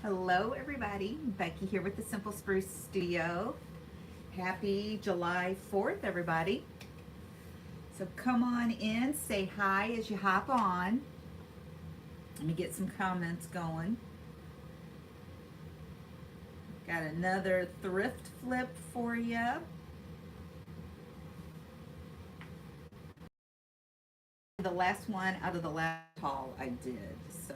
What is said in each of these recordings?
Hello, everybody. Becky here with the Simple Spruce Studio. Happy July 4th, everybody. So come on in, say hi as you hop on. Let me get some comments going. Got another thrift flip for you. The last one out of the last haul I did. So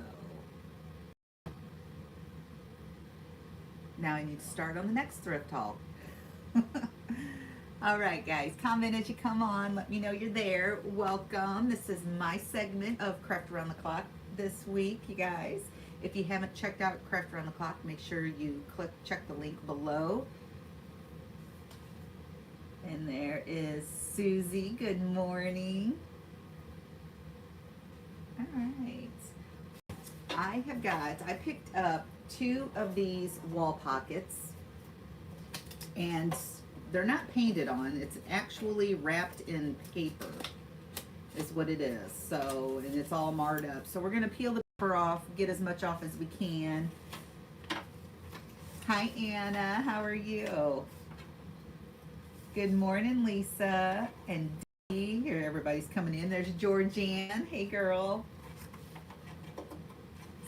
now I need to start on the next thrift haul. All right, guys, comment as you come on. Let me know you're there. Welcome. This is my segment of Craft Around the Clock this week, you guys. If you haven't checked out Craft Around the Clock, make sure you check the link below. And there is Susie. Good morning. All right. I picked up 2 of these wall pockets, and they're not painted on. It's actually wrapped in paper is what it is. So, and it's all marred up. So we're going to peel the paper off, get as much off as we can. Hi, Anna. How are you? Good morning, Lisa and Dee. Here, everybody's coming in. There's Georgianne. Hey, girl.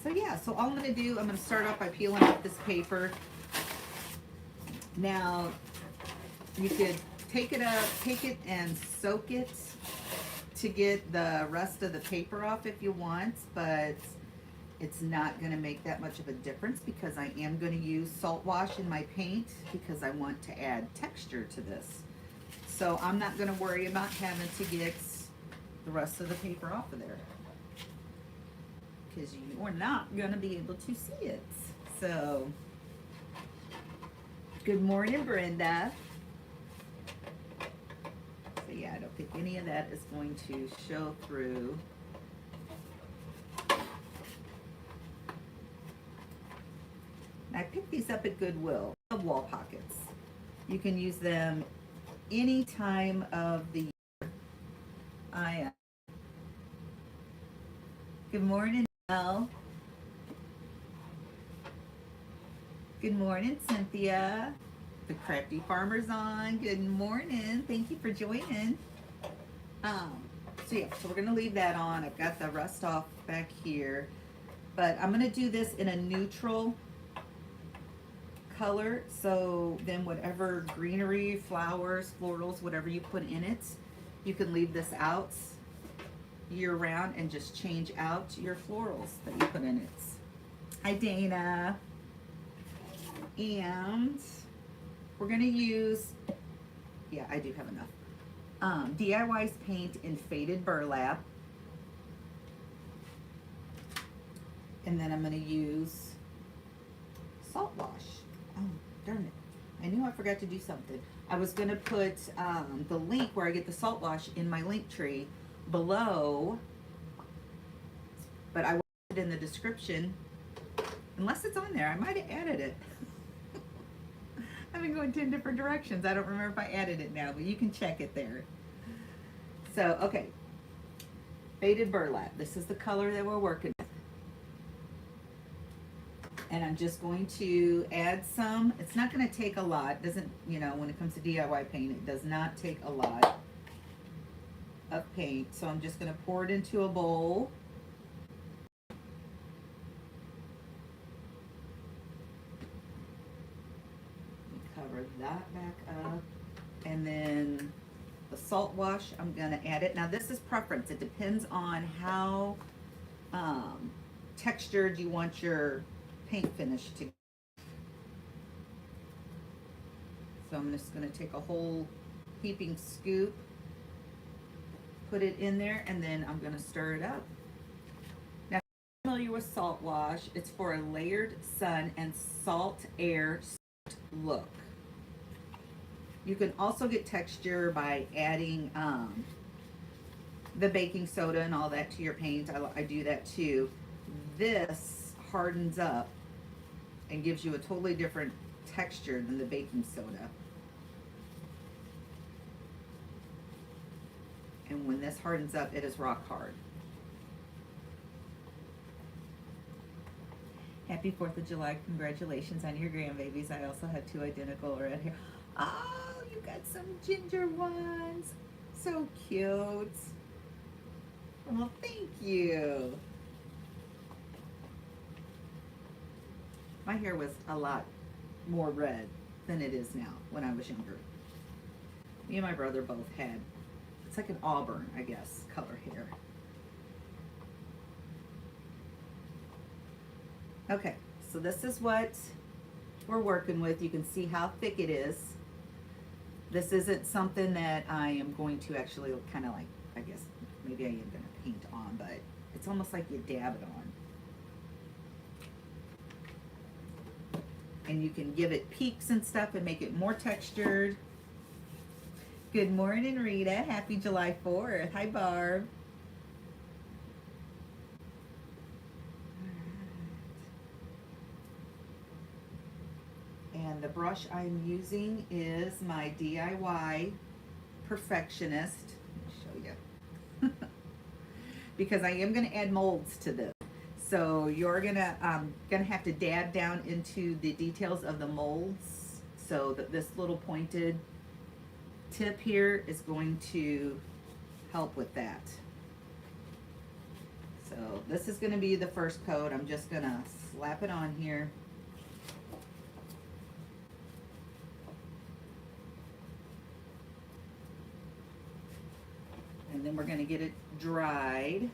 So yeah, so all I'm going to do, I'm going to start off by peeling off this paper. Now, you could take it and soak it to get the rest of the paper off if you want, but it's not going to make that much of a difference because I am going to use salt wash in my paint because I want to add texture to this. So I'm not going to worry about having to get the rest of the paper off of there because you are not going to be able to see it. So, good morning, Brenda. So yeah, I don't think any of that is going to show through. I picked these up at Goodwill, the wall pockets. You can use them any time of the year. Good morning, Elle. Good morning, Cynthia. The Crafty Farmer's on. Good morning. Thank you for joining. So yeah, so we're gonna leave that on. I've got the rust off back here, but I'm gonna do this in a neutral color. So then whatever greenery, flowers, florals, whatever you put in it, you can leave this out year round and just change out your florals that you put in it. Hi, Dana. And we're gonna use, yeah, I do have enough. DIY's paint in faded burlap. And then I'm gonna use salt wash. Oh, darn it. I knew I forgot to do something. I was gonna put the link where I get the salt wash in my link tree below, but I want it in the description. Unless it's on there, I might have added it. I've been going 10 different directions. I don't remember if I added it now, but you can check it there. So, okay. Faded burlap. This is the color that we're working with. And I'm just going to add some. It's not going to take a lot. It doesn't, you know, when it comes to DIY paint, it does not take a lot of paint. So I'm just going to pour it into a bowl. Cover that back up, and then the salt wash, I'm gonna add it. Now this is preference. It depends on how textured you want your paint finish to be. So I'm just gonna take a whole heaping scoop, put it in there, and then I'm gonna stir it up. Now, if you're familiar with salt wash, it's for a layered sun and salt air look. You can also get texture by adding the baking soda and all that to your paint. I do that too. This hardens up and gives you a totally different texture than the baking soda. And when this hardens up, it is rock hard. Happy 4th of July. Congratulations on your grandbabies. I also have 2 identical red hair. Oh, you got some ginger ones. So cute. Well, thank you. My hair was a lot more red than it is now when I was younger. Me and my brother both had, it's like an auburn, I guess, color hair. Okay, so this is what we're working with. You can see how thick it is. This isn't something that I am going to actually kind of like, I guess, maybe I am going to paint on, but it's almost like you dab it on. And you can give it peaks and stuff and make it more textured. Good morning, Rita. Happy July 4th. Hi, Barb. And the brush I'm using is my DIY Perfectionist. Let me show you. Because I am going to add molds to this. So you're gonna have to dab down into the details of the molds, so that this little pointed tip here is going to help with that. So this is gonna be the first coat. I'm just gonna slap it on here. And then we're gonna get it dried.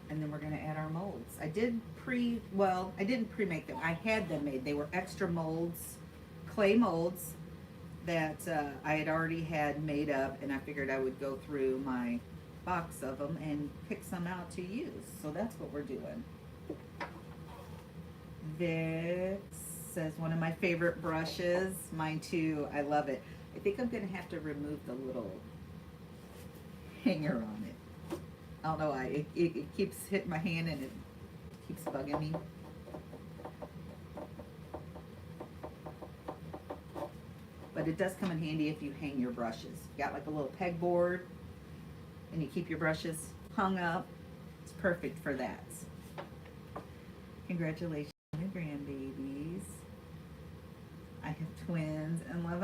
And then we're going to add our molds. I didn't pre-make them. I had them made. They were extra molds, clay molds that I had already had made up, and I figured I would go through my box of them and pick some out to use. So that's what we're doing. This says one of my favorite brushes. Mine too. I love it. I think I'm going to have to remove the little hanger on it. I don't know why. It keeps hitting my hand and it keeps bugging me. But it does come in handy if you hang your brushes. You got like a little pegboard and you keep your brushes hung up. It's perfect for that. Congratulations on your grandbabies. I have twins and love.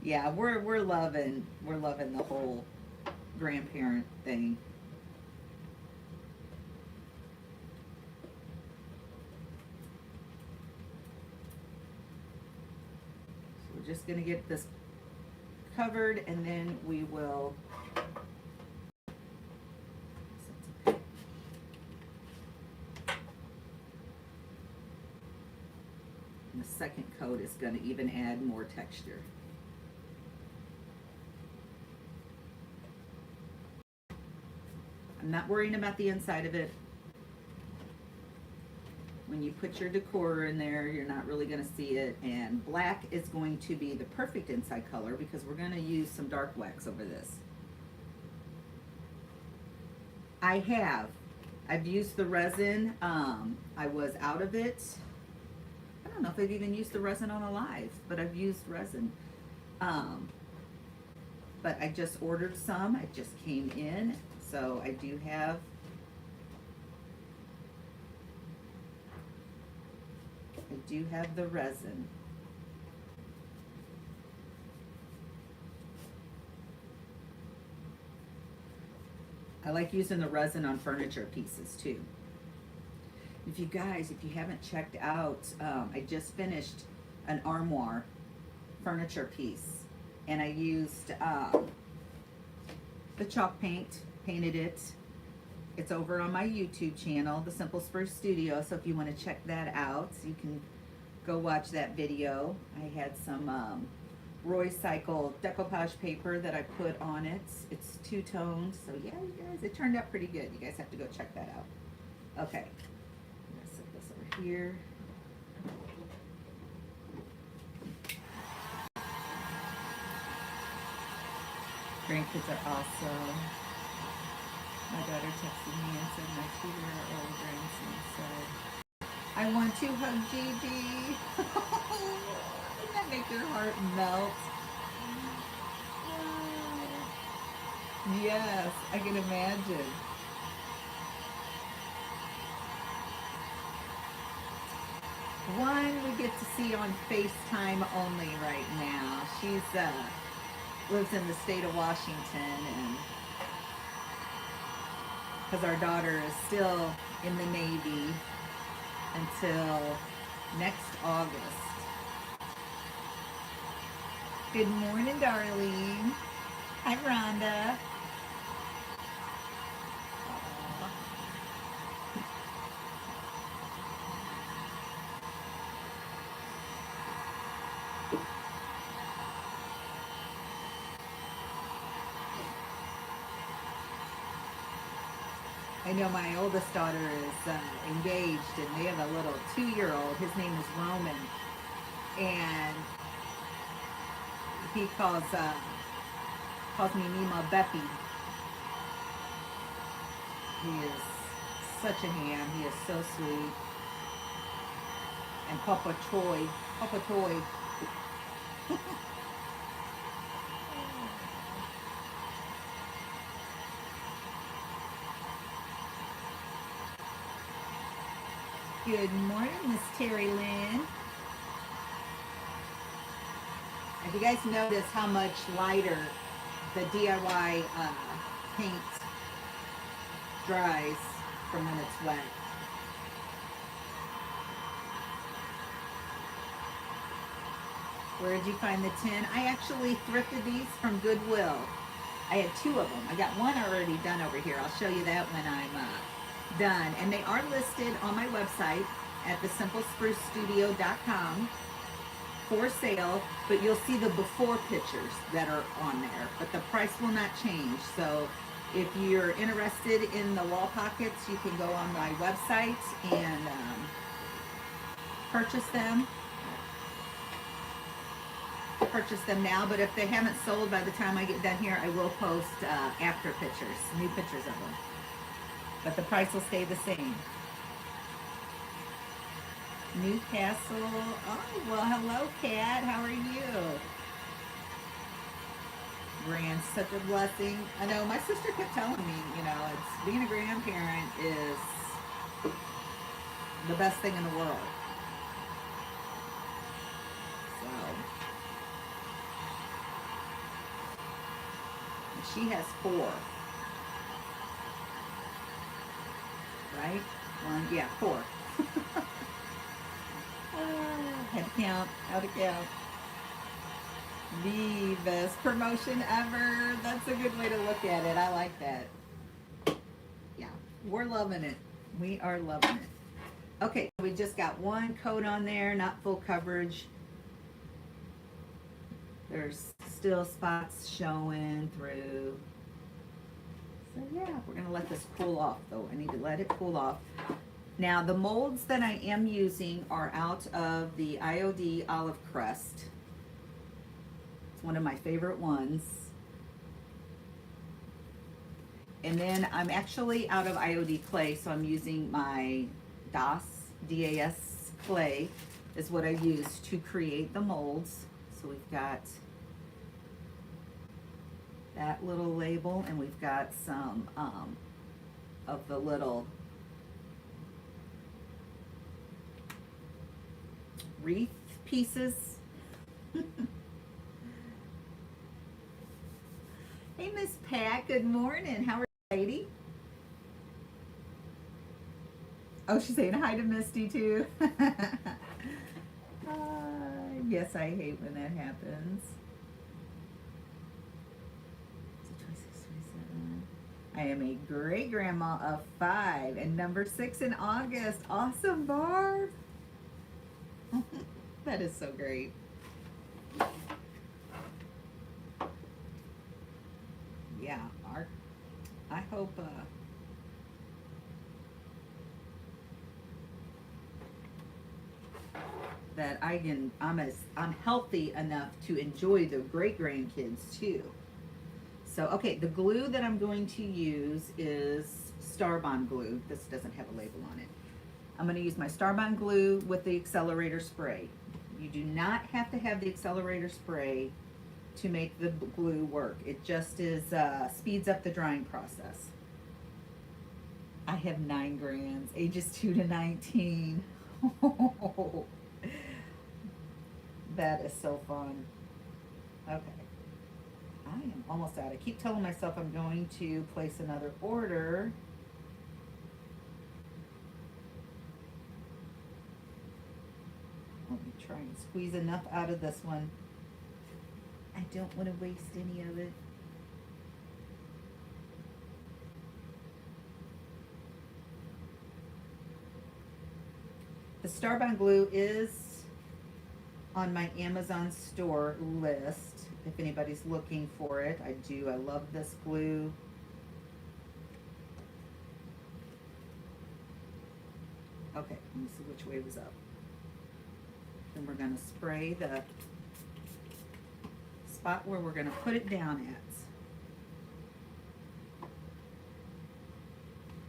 Yeah, we're loving the whole grandparent thing. So we're just going to get this covered and then we will and the second coat is going to even add more texture. I'm not worrying about the inside of it. When you put your decor in there, you're not really going to see it. And black is going to be the perfect inside color because we're going to use some dark wax over this. I've used the resin. I was out of it. I don't know if I've even used the resin on a live, but I've used resin. But I just ordered some. It just came in. So I do have the resin. I like using the resin on furniture pieces too. If you haven't checked out, I just finished an armoire furniture piece, and I used the chalk paint, painted it. It's over on my YouTube channel, The Simple Spruce Studio, so if you want to check that out, you can go watch that video. I had some Roycycle decoupage paper that I put on it. It's two-toned, so yeah, you guys, it turned out pretty good. You guys have to go check that out. Okay, I'm gonna set this over here. Grandkids are awesome. My daughter texted me and said my 2-year-old grandson said, I want to hug Gigi. Doesn't that make your heart melt? Yes, I can imagine. One we get to see on FaceTime only right now. She's lives in the state of Washington, and because our daughter is still in the Navy until next August. Good morning, darling. Hi, Rhonda. I know my oldest daughter is engaged, and they have a little 2-year-old. His name is Roman, and he calls me Mima Beppy. He is such a ham. He is so sweet. And Papa Toy, Papa Toy. Good morning, Miss Terry Lynn. Have you guys noticed how much lighter the DIY paint dries from when it's wet? Where did you find the tin? I actually thrifted these from Goodwill. I had 2 of them. I got one already done over here. I'll show you that when I'm done. And they are listed on my website at thesimplesprucestudio.com for sale, but you'll see the before pictures that are on there, but the price will not change. So if you're interested in the wall pockets, you can go on my website and purchase them now. But if they haven't sold by the time I get done here, I will post after pictures, new pictures of them, but the price will stay the same. Newcastle. Oh, well, hello, Kat. How are you? Grand, such a blessing. I know my sister kept telling me, it's being a grandparent is the best thing in the world. So she has 4, right? One, yeah, 4. Head count, how to count. The best promotion ever. That's a good way to look at it. I like that. Yeah, we're loving it. We are loving it. Okay, we just got one coat on there, not full coverage. There's still spots showing through. So yeah, we're gonna let this cool off though. I need to let it cool off. Now the molds that I am using are out of the IOD Olive Crest. It's one of my favorite ones. And then I'm actually out of IOD clay, so I'm using my DAS clay is what I use to create the molds. So we've got that little label, and we've got some of the little wreath pieces. Hey, Miss Pat, good morning. How are you, lady? Oh, she's saying hi to Misty too. Yes, I hate when that happens. I am a great grandma of 5 and number 6 in August. Awesome, Barb. That is so great. Yeah, I hope that I'm healthy enough to enjoy the great grandkids too. So, okay, the glue that I'm going to use is Starbond glue. This doesn't have a label on it. I'm going to use my Starbond glue with the accelerator spray. You do not have to have the accelerator spray to make the glue work. It just is speeds up the drying process. I have 9 grands, ages 2 to 19. That is so fun. Okay. I am almost out. I keep telling myself I'm going to place another order. Let me try and squeeze enough out of this one. I don't want to waste any of it. The Starbond glue is on my Amazon store list. If anybody's looking for it, I do. I love this glue. Okay, let me see which way was up. Then we're going to spray the spot where we're going to put it down at.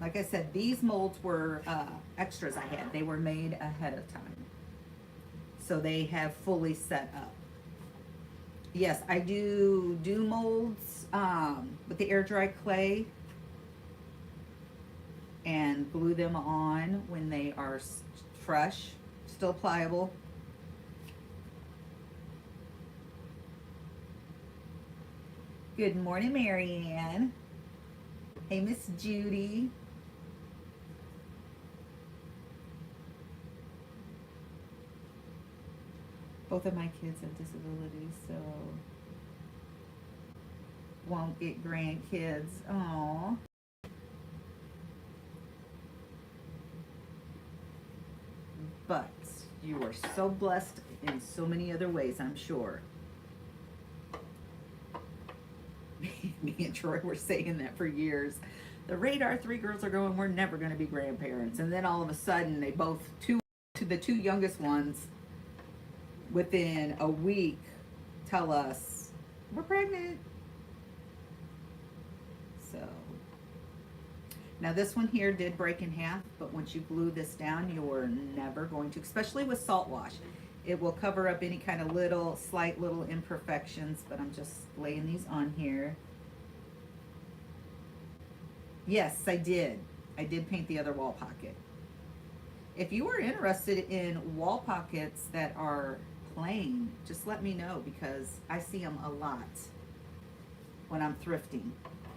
Like I said, these molds were extras I had. They were made ahead of time. So they have fully set up. Yes, I do molds with the air dry clay and glue them on when they are fresh, still pliable. Good morning, Marianne. Hey, Miss Judy. Both of my kids have disabilities, so won't get grandkids. Aww. But you are so blessed in so many other ways, I'm sure. Me and Troy were saying that for years. The Radar 3 girls are going, we're never going to be grandparents. And then all of a sudden, they both, the two youngest ones, within a week, tell us, we're pregnant. So, now this one here did break in half, but once you glue this down, you're never going to, especially with salt wash. It will cover up any kind of slight little imperfections, but I'm just laying these on here. Yes, I did. I did paint the other wall pocket. If you are interested in wall pockets that are plain, just let me know, because I see them a lot when I'm thrifting.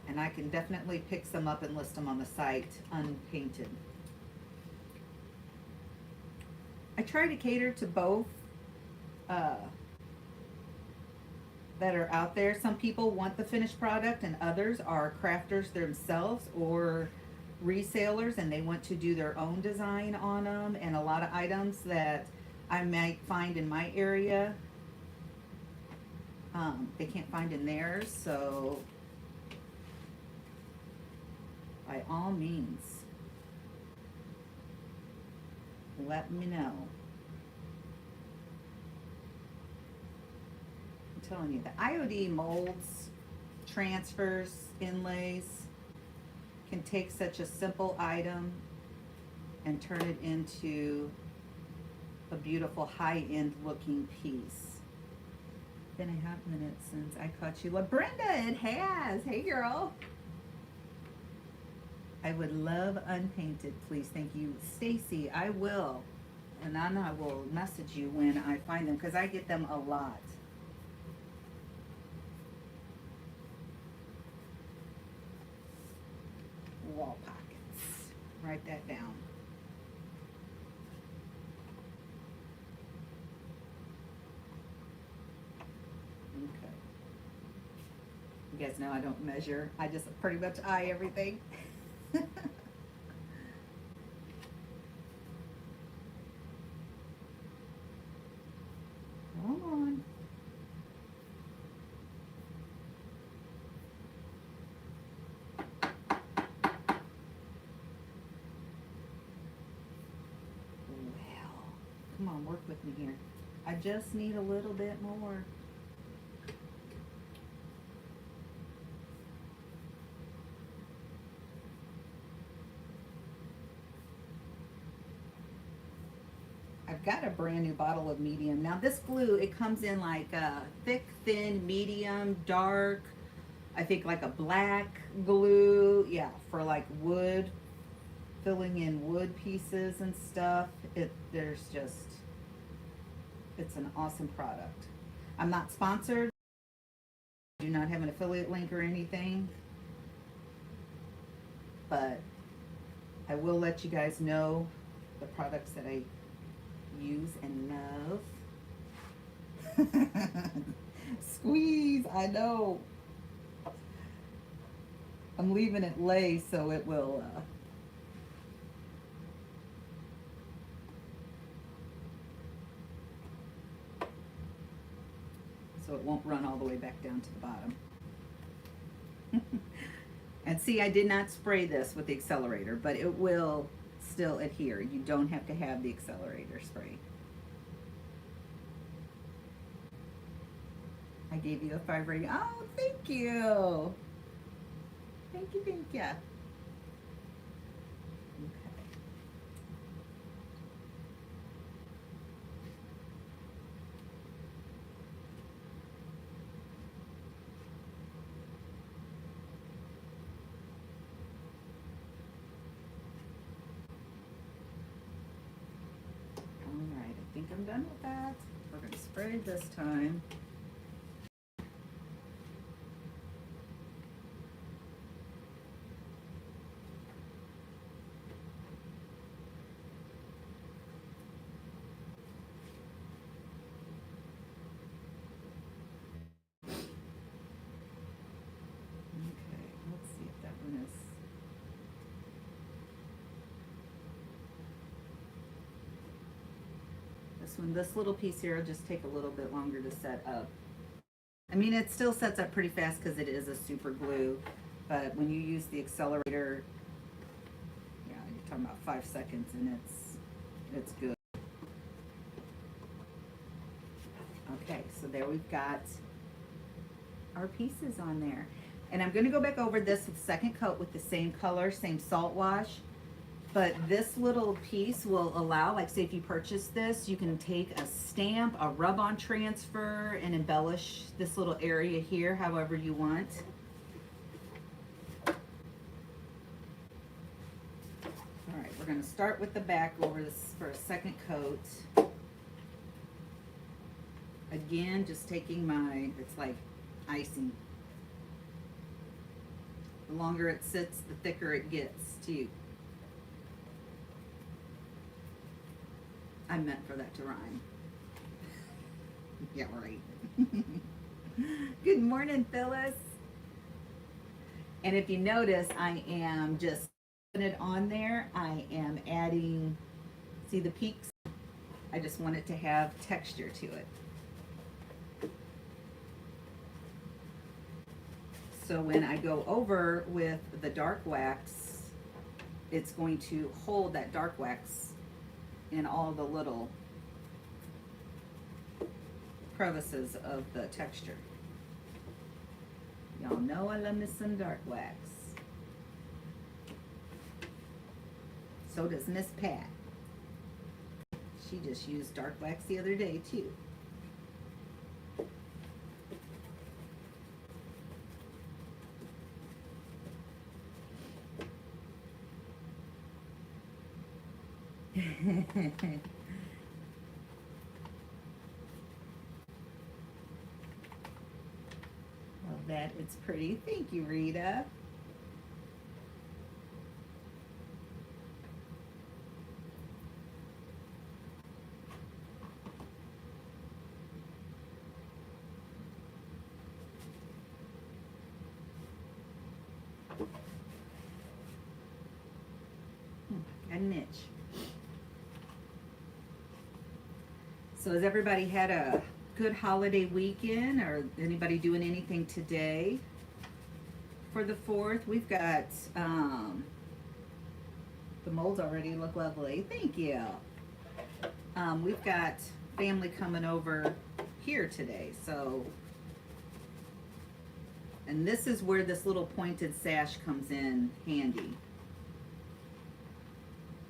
And I can definitely pick some up and list them on the site unpainted. I try to cater to both that are out there. Some people want the finished product, and others are crafters themselves or resellers, and they want to do their own design on them. And a lot of items that I might find in my area, they can't find in theirs. So by all means, let me know. I'm telling you, the IOD molds, transfers, inlays can take such a simple item and turn it into a beautiful high-end looking piece. Been a half minute since I caught you. Brenda, it has. Hey, girl. I would love unpainted, please. Thank you. Stacy, I will. And then I will message you when I find them, because I get them a lot. Wall pockets. Write that down. Okay. You guys know I don't measure. I just pretty much eye everything. Come on. Well, come on, work with me here. I just need a little bit more. I I've got a brand new bottle of medium. Now this glue, it comes in like thick, thin, medium, dark, I think like a black glue. Yeah, for like wood, filling in wood pieces and stuff. It's an awesome product. I'm not sponsored. I do not have an affiliate link or anything. But I will let you guys know the products that I use and love. Squeeze, I know. I'm leaving it lay so it will so it won't run all the way back down to the bottom. And see, I did not spray this with the accelerator, but it will still adhere. You don't have to have the accelerator spray. I gave you a 5 rating. Oh, thank you. Thank you, thank you. Okay. Alright, I think I'm done with that. We're going to spray this time. This little piece here will just take a little bit longer to set up. I mean, it still sets up pretty fast because it is a super glue, but when you use the accelerator, yeah, you're talking about 5 seconds and it's good. Okay, so there we've got our pieces on there. And I'm going to go back over this with second coat with the same color, same salt wash. But this little piece will allow, like say if you purchase this, you can take a stamp, a rub-on transfer, and embellish this little area here however you want. All right, we're going to start with the back over this for a second coat. Again, just taking it's like icing. The longer it sits, the thicker it gets too. I meant for that to rhyme. Yeah, right. Good morning, Phyllis. And if you notice, I am just putting it on there. I am adding, see the peaks? I just want it to have texture to it. So when I go over with the dark wax, it's going to hold that dark wax in all the little crevices of the texture. Y'all know I love me some dark wax. So does Miss Pat. She just used dark wax the other day too. Well, that it's pretty. Thank you, Rita. Got an itch. So has everybody had a good holiday weekend, or anybody doing anything today for the 4th? We've got the molds already look lovely. Thank you. We've got family coming over here today, so, and this is where this little pointed sash comes in handy,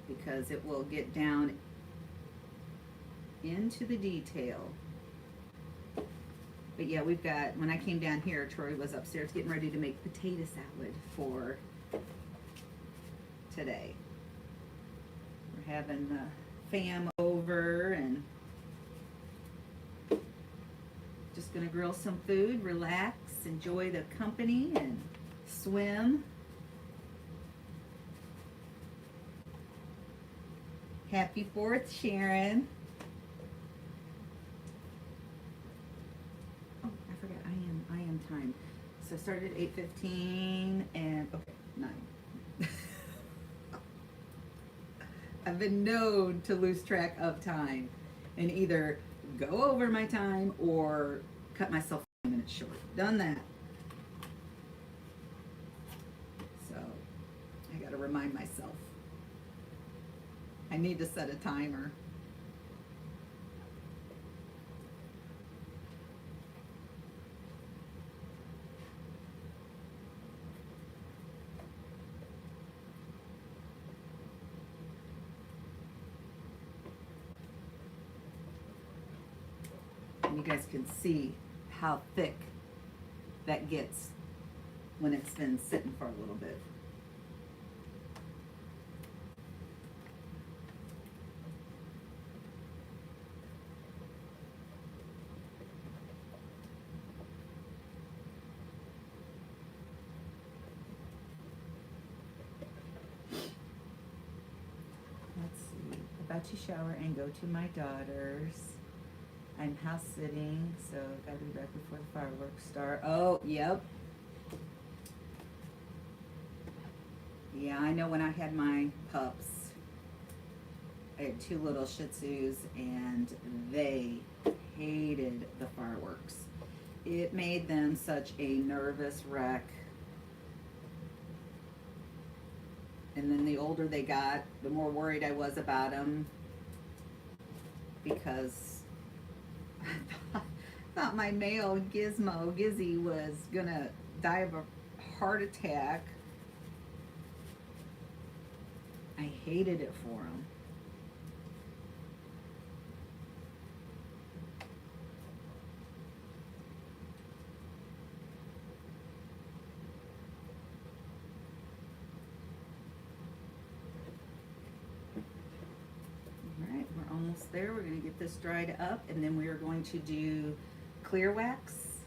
because it will get down into the detail. But yeah, we've got, when I came down here, Troy was upstairs getting ready to make potato salad for today. We're having the fam over and just gonna grill some food, relax, enjoy the company, and swim. Happy 4th, Sharon. Oh, I forgot, I am timed. So I started at 8:15 and, okay, 9. I've been known to lose track of time and either go over my time or cut myself 5 minutes short. Done that. So I gotta remind myself. I need to set a timer. And you guys can see how thick that gets when it's been sitting for a little bit. Let's see. About to shower and go to my daughter's. I'm house sitting, so gotta be back before the fireworks start. Oh, yep. Yeah, I know when I had my pups, I had 2 little Shih Tzus, and they hated the fireworks. It made them such a nervous wreck. And then the older they got, the more worried I was about them, because I thought my male Gizzy was gonna die of a heart attack. I hated it for him. Alright, we're almost there. We're going to get this dried up, and then we are going to do clear wax.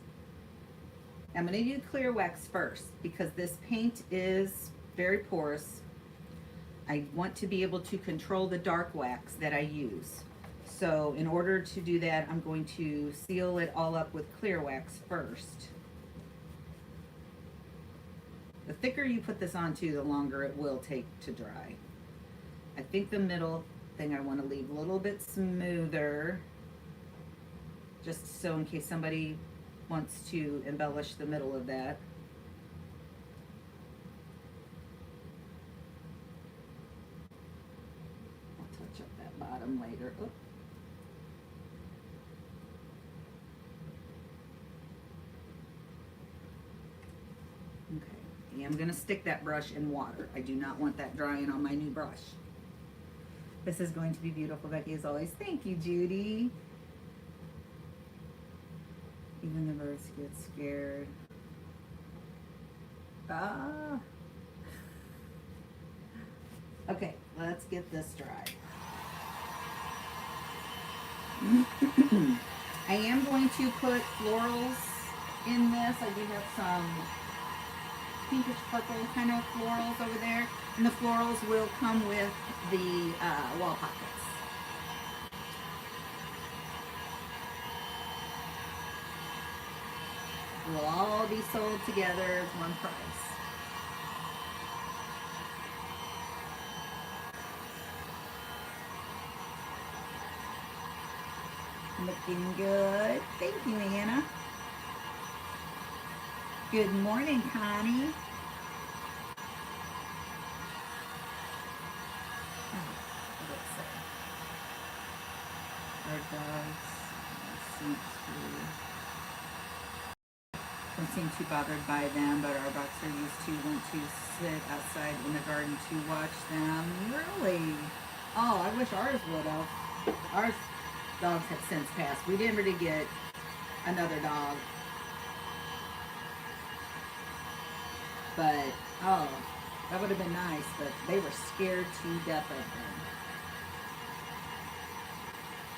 I'm going to do clear wax first because this paint is very porous. I want to be able to control the dark wax that I use. So in order to do that, I'm going to seal it all up with clear wax first. The thicker you put this onto, the longer it will take to dry. I think the middle thing I want to leave a little bit smoother, just so in case somebody wants to embellish the middle of that. I'll touch up that bottom later. Oh. Okay, I'm going to stick that brush in water. I do not want that drying on my new brush. This is going to be beautiful, Becky, as always. Thank you, Judy. Even the birds get scared. Ah. Okay, let's get this dry. I am going to put florals in this. I do have some pinkish purple kind of florals over there. And the florals will come with the wall pockets. Will all be sold together as one price. Looking good. Thank you, Anna. Good morning, Connie. Our dogs don't seem too bothered by them, but our boxer used to want to sit outside in the garden to watch them. Really? Oh, I wish ours would have. Ours dogs have since passed. We didn't really get another dog. But, oh, that would have been nice, but they were scared to death of them.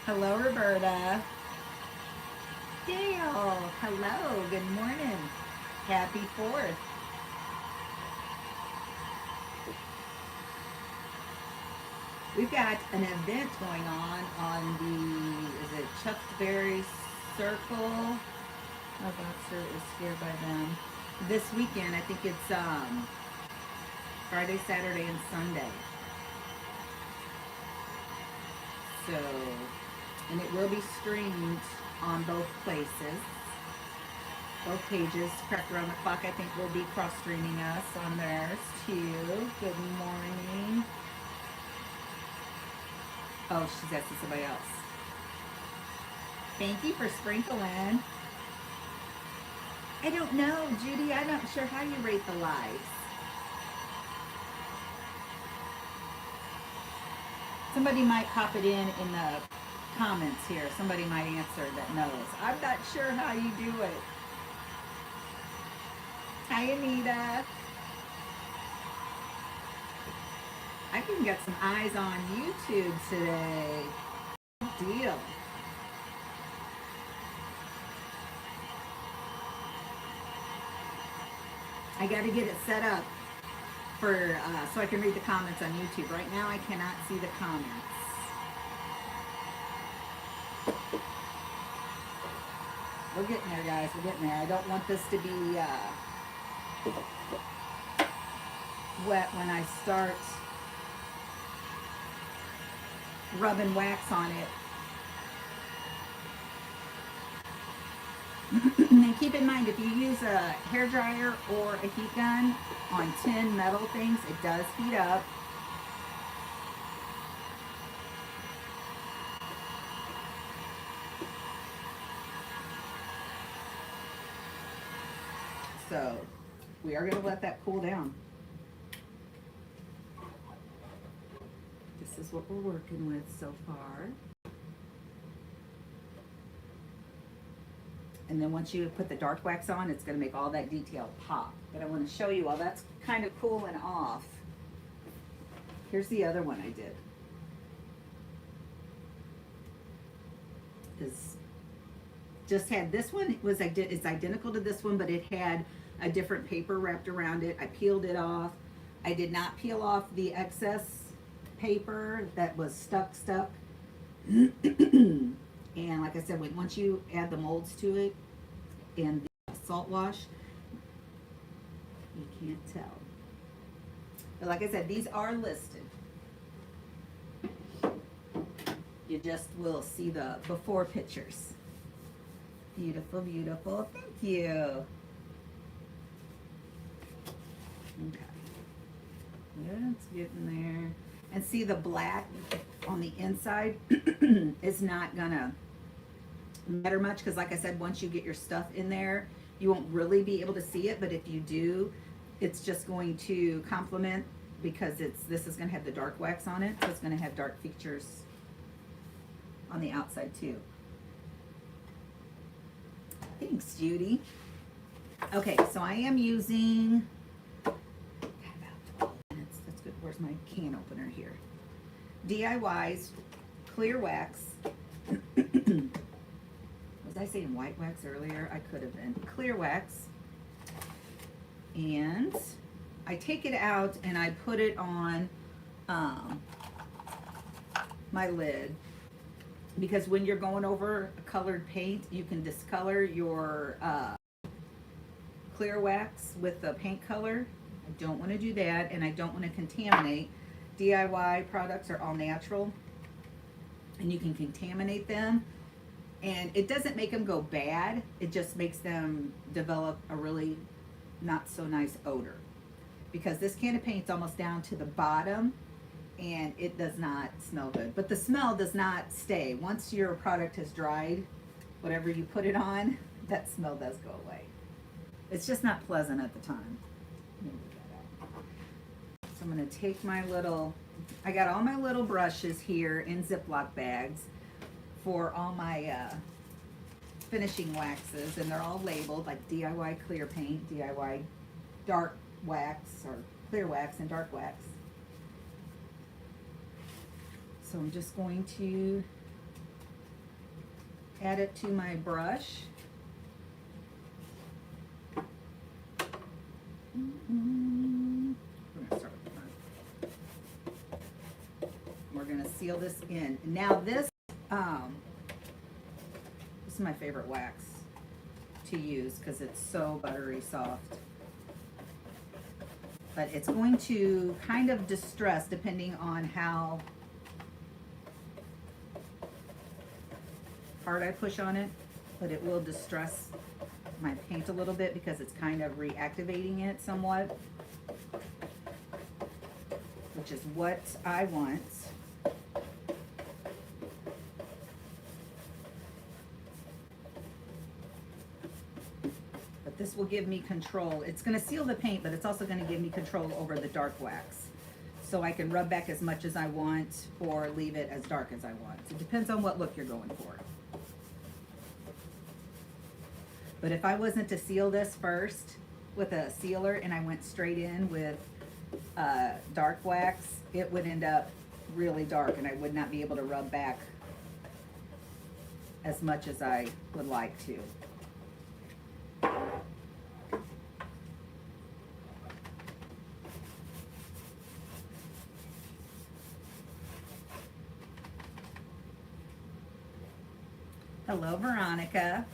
Hello, Roberta. Dale, hello, good morning. Happy 4th. We've got an event going on the, is it Chuckberry Circle? Oh, Boxer is scared by them. This weekend, I think it's Friday, Saturday, and Sunday. So, and it will be streamed on both places, both pages. Cracked Around the Clock, I think, will be cross-streaming us on theirs too. Good morning. Oh, she's asking somebody else. Thank you for sprinkling. I don't know, Judy. I'm not sure how you rate the lives. Somebody might pop it in the comments here. Somebody might answer that knows. I'm not sure how you do it. Hi, Anita. I can get some eyes on YouTube today. Good deal. I got to get it set up for so I can read the comments on YouTube. Right now, I cannot see the comments. We're getting there, guys. We're getting there. I don't want this to be wet when I start rubbing wax on it. And keep in mind, if you use a hair dryer or a heat gun on tin metal things, it does heat up. So we are going to let that cool down. This is what we're working with so far. And then once you put the dark wax on, it's going to make all that detail pop. But I want to show you while that's kind of cooling off. Here's the other one I did. Just had this one, it's identical to this one, but it had a different paper wrapped around it. I peeled it off. I did not peel off the excess paper that was stuck. And like I said, once you add the molds to it and the salt wash, you can't tell. But like I said, these are listed. You just will see the before pictures. Beautiful, beautiful. Thank you. Okay. It's getting there. And see, the black on the inside is not gonna matter much because like I said, once you get your stuff in there, you won't really be able to see it, but if you do, it's just going to complement because this is gonna have the dark wax on it, so it's gonna have dark features on the outside too. Thanks, Judy. Okay, so I am using that's good. Where's my can opener here? DIY's clear wax. Was I saying white wax earlier? I could have been. Clear wax. And I take it out and I put it on my lid. Because when you're going over a colored paint, you can discolor your clear wax with the paint color. I don't want to do that, and I don't want to contaminate. DIY products are all natural, and you can contaminate them. And it doesn't make them go bad. It just makes them develop a really not so nice odor. Because this can of paint's almost down to the bottom, and it does not smell good. But the smell does not stay. Once your product has dried, whatever you put it on, that smell does go away. It's just not pleasant at the time. So I'm gonna take my little, I got all my little brushes here in Ziploc bags for all my finishing waxes, and they're all labeled like DIY clear paint, DIY dark wax, or clear wax and dark wax. So I'm just going to add it to my brush. We're going to seal this in. Now this is my favorite wax to use because it's so buttery soft. But it's going to kind of distress depending on how hard I push on it, but it will distress my paint a little bit because it's kind of reactivating it somewhat, which is what I want. But this will give me control. It's going to seal the paint, but it's also going to give me control over the dark wax. So I can rub back as much as I want or leave it as dark as I want. So it depends on what look you're going for. But if I wasn't to seal this first with a sealer and I went straight in with dark wax, it would end up really dark and I would not be able to rub back as much as I would like to. Hello, Veronica.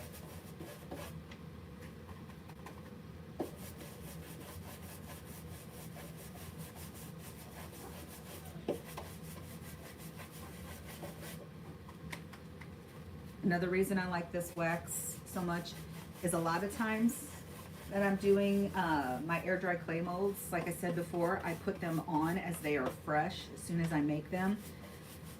Another reason I like this wax so much is a lot of times that I'm doing my air dry clay molds, like I said before, I put them on as they are fresh as soon as I make them.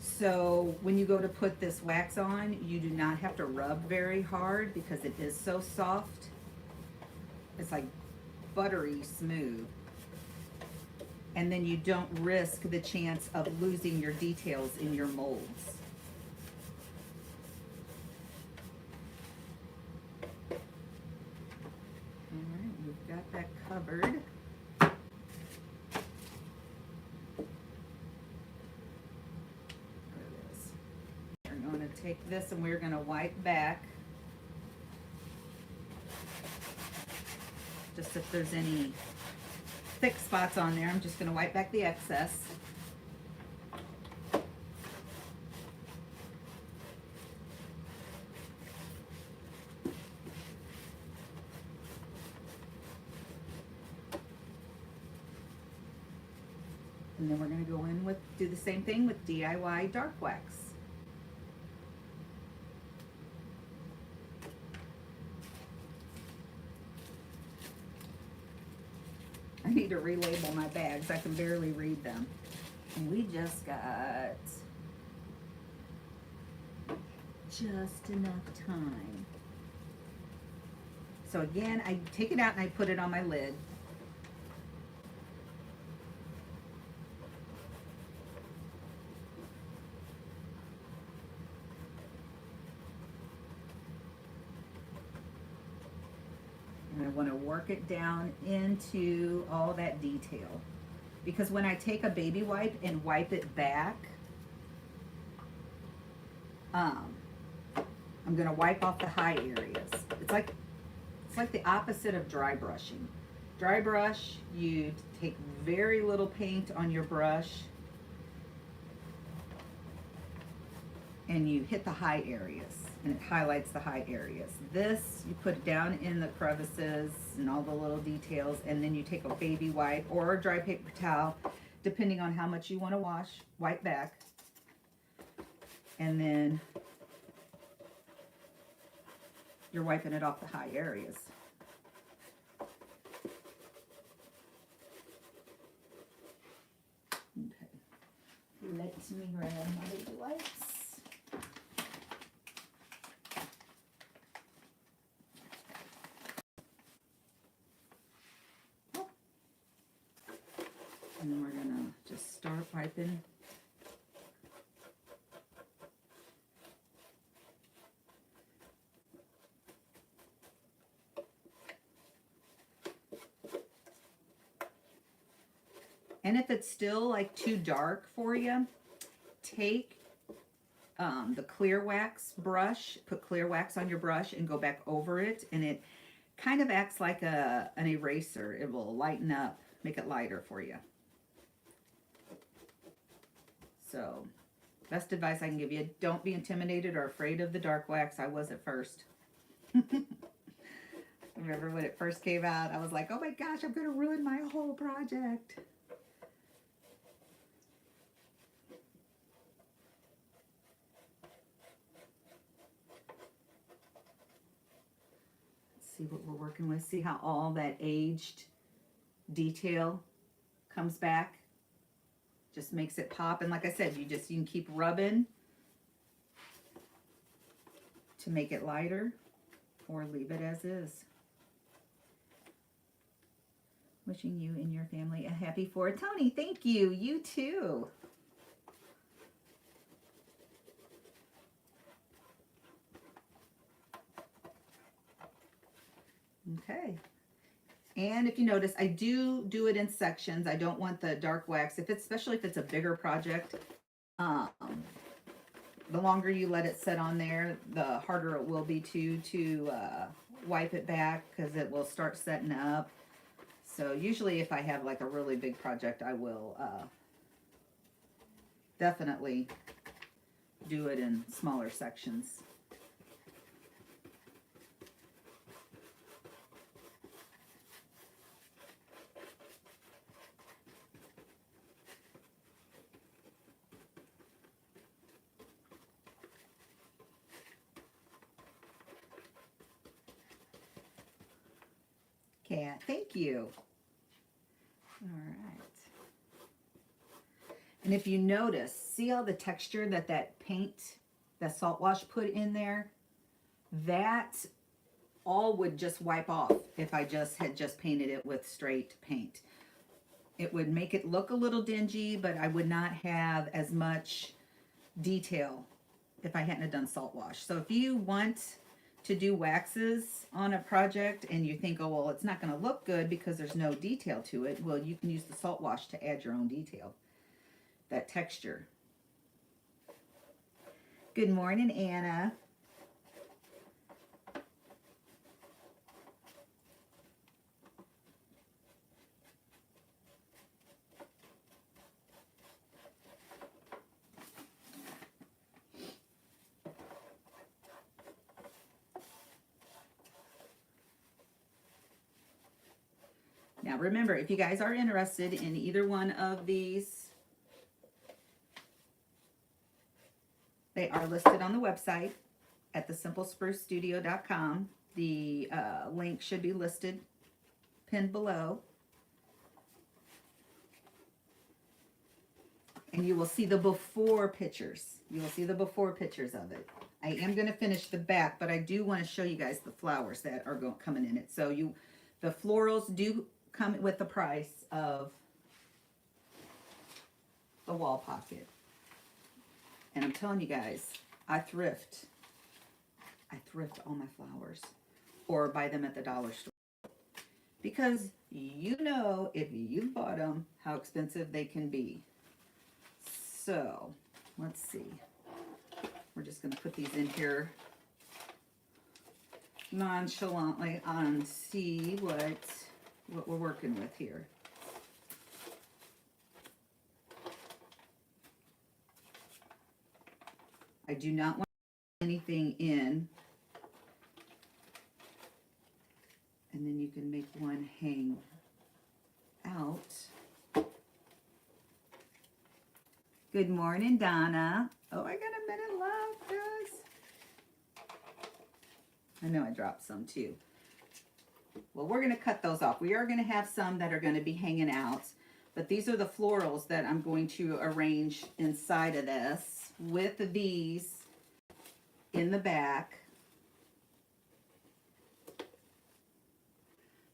So when you go to put this wax on, you do not have to rub very hard because it is so soft. It's like buttery smooth. And then you don't risk the chance of losing your details in your molds. Alright, we've got that covered. Take this and we're going to wipe back just if there's any thick spots on there. I'm just going to wipe back the excess. And then we're going to go in with, do the same thing with DIY dark wax. I need to relabel my bags. I can barely read them. And we just got just enough time. So again, I take it out and I put it on my lid. And I want to work it down into all that detail. Because when I take a baby wipe and wipe it back, I'm going to wipe off the high areas. It's like the opposite of dry brushing. Dry brush, you take very little paint on your brush and you hit the high areas. And it highlights the high areas. This, you put down in the crevices and all the little details, and then you take a baby wipe or a dry paper towel, depending on how much you want to wash, wipe back. And then you're wiping it off the high areas. Okay. Let me grab my baby wipes. And then we're gonna just start wiping And if it's still like too dark for you, take the clear wax brush, put clear wax on your brush and go back over it, and it kind of acts like an eraser. It will lighten up, make it lighter for you. So, best advice I can give you, don't be intimidated or afraid of the dark wax. I was at first. Remember when it first came out, I was like, oh my gosh, I'm going to ruin my whole project. Let's see what we're working with. See how all that aged detail comes back? Just makes it pop. And like I said, you can keep rubbing to make it lighter, or leave it as is. Wishing you and your family a happy 4th. Tony, thank you. You too. Okay. And if you notice, I do it in sections. I don't want the dark wax, especially if it's a bigger project. The longer you let it sit on there, the harder it will be to wipe it back, because it will start setting up. So usually if I have like a really big project, I will definitely do it in smaller sections. Cat, thank you. All right. And if you notice, see all the texture that paint, that salt wash put in there? That all would just wipe off if I had just painted it with straight paint. It would make it look a little dingy, but I would not have as much detail if I hadn't done salt wash. So if you want to do waxes on a project and you think, oh, well, it's not going to look good because there's no detail to it, well, you can use the salt wash to add your own detail, that texture. Good morning, Anna. Now remember, if you guys are interested in either one of these, they are listed on the website at thesimplesprucestudio.com. The link should be listed, pinned below. And you will see the before pictures. You will see the before pictures of it. I am going to finish the back, but I do want to show you guys the flowers that are coming in it. So the florals do come with the price of the wall pocket. And I'm telling you guys, I thrift all my flowers, or buy them at the dollar store. Because you know, if you bought them, how expensive they can be. So, let's see. We're just going to put these in here nonchalantly and see what we're working with here. I do not want anything in. And then you can make one hang out. Good morning, Donna. Oh, I got a minute left, guys. I know I dropped some too. Well, we're going to cut those off. We are going to have some that are going to be hanging out. But these are the florals that I'm going to arrange inside of this with these in the back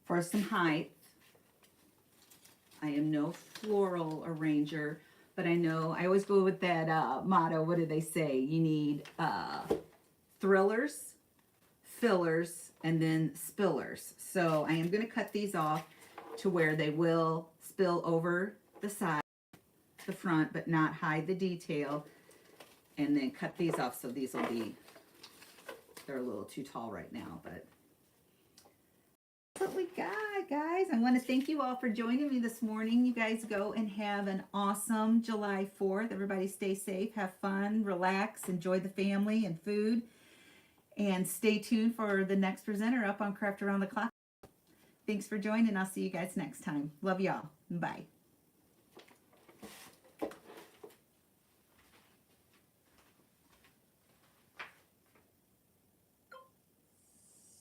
for some height. I am no floral arranger, but I know I always go with that motto. What do they say? You need thrillers, fillers, and then spillers. So I am going to cut these off to where they will spill over the side, the front, but not hide the detail. And then cut these off, so these will be, they're a little too tall right now, but that's what we got, guys. I want to thank you all for joining me this morning. You guys go and have an awesome July 4th. Everybody stay safe, have fun, relax, enjoy the family and food, and stay tuned for the next presenter up on Craft Around the Clock. Thanks for joining. I'll see you guys next time. Love y'all. Bye.